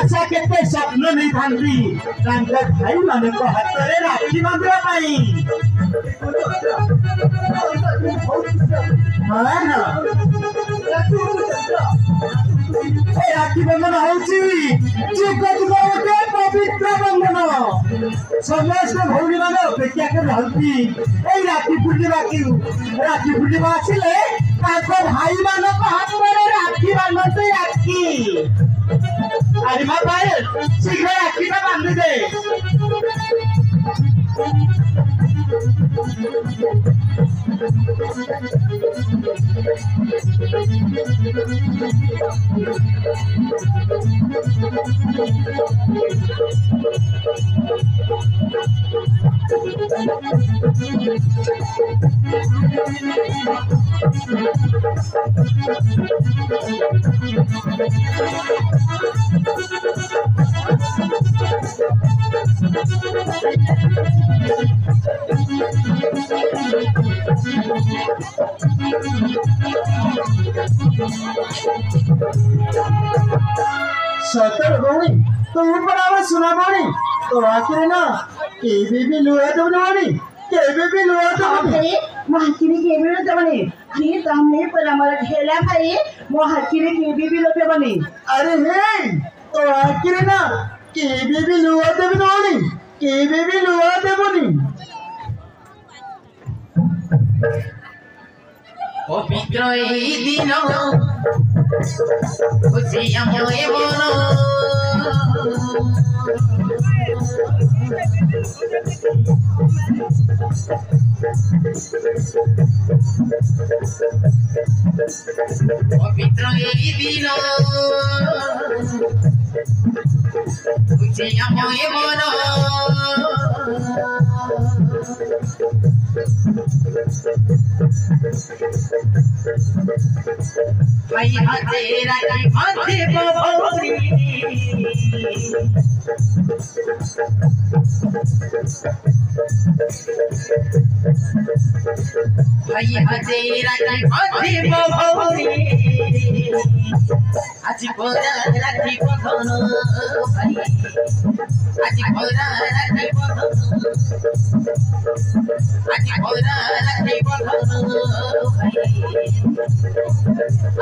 आशा केते स्वप्न नहीं थांदी तांका भाई माने को हातरे राखी बांधवा पाई हां ना राखी बंधन होची जुग जुग के पवित्र बंधन समस्त भौणी माने अपेक्षा कर रहती ए राखी पूर्णिमा आसिले ताको भाई माने को हातरे राखी बांधते राखी अरे मां भाई शीघ्र राखी का बांध दे सतर भौणी तो ऊपर आवाज सुना भौणी तो आखिर ना के बेबी लुआ तो भौणी के बेबी लुआ तो भाई मोहाकिरी के बेबी तो बनी ये सामने पर हमारा खेला भाई मोहाकिरी के बेबी लोटे बनी अरे हे तो आखिर ना के बेबी लुआ तो भौणी के बेबी लुआ तो भौणी पवित्र এই দিন খুশি আময়ে মন পবিত্র এই দিন খুশি আময়ে মন भाई हाथे राखी बांधे बबौरी भाई हाथे राखी बांधे बबौरी आज भोरा राखी बंधन भाई आज भोरा राखी बंधन आज भोरा राखी बंधन भाई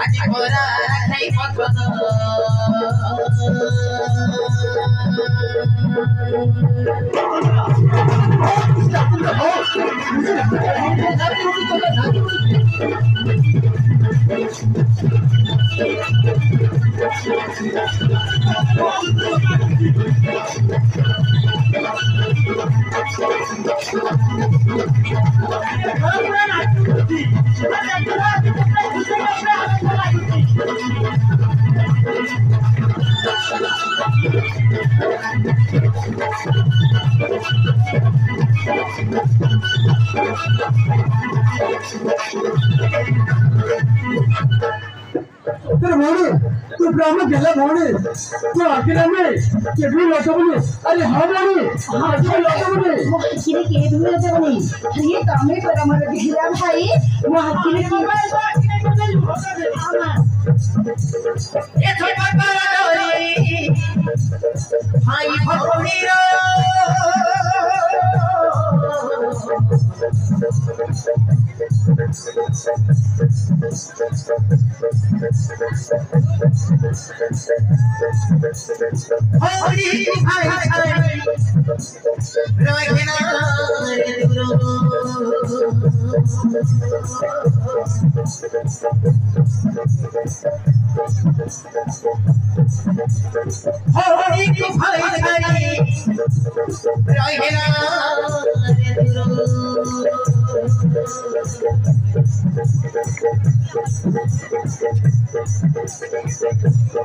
आज भोरा राखी बंधन तर भौणी तू ब्राह्मण गेला भौणी तू आखिर में के भी लोटे बनी अरे हां भौणी हां जी लोटे बनी मोहाकिरी के बेबी लोटे बनी ये सामने पर हमारा खेला भाई मोहाकिरी के ये छोटा डोरी भाई भौरी रो भौरी भाई रोहिना रे दुरो भौरी को भाई धरी रोहिना रे दुरो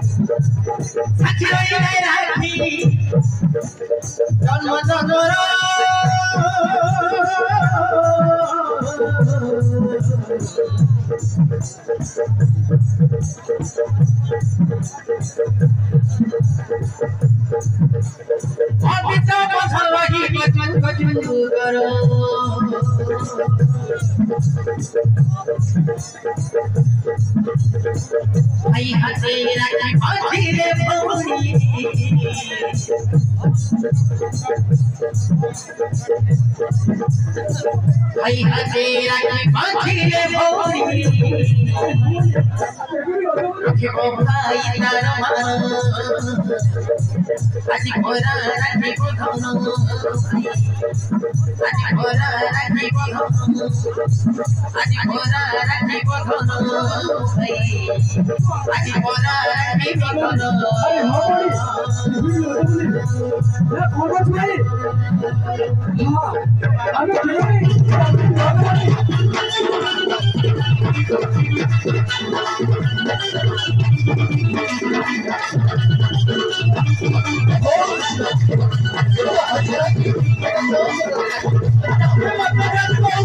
साखी राखी जन्म जन्मर अबिता बछल लागि बचन करो भाई हाथे राखी बांधिले भौरी भाई हाथे राखी बांधिले भौरी रखिबो भाई तार मान আজি ঘোরা রাখিব ধন আজি ঘোরা রাখিব ধন আজি ঘোরা রাখিব ধন আজি ঘোরা রাখিব ধন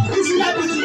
খুশি লাগুছি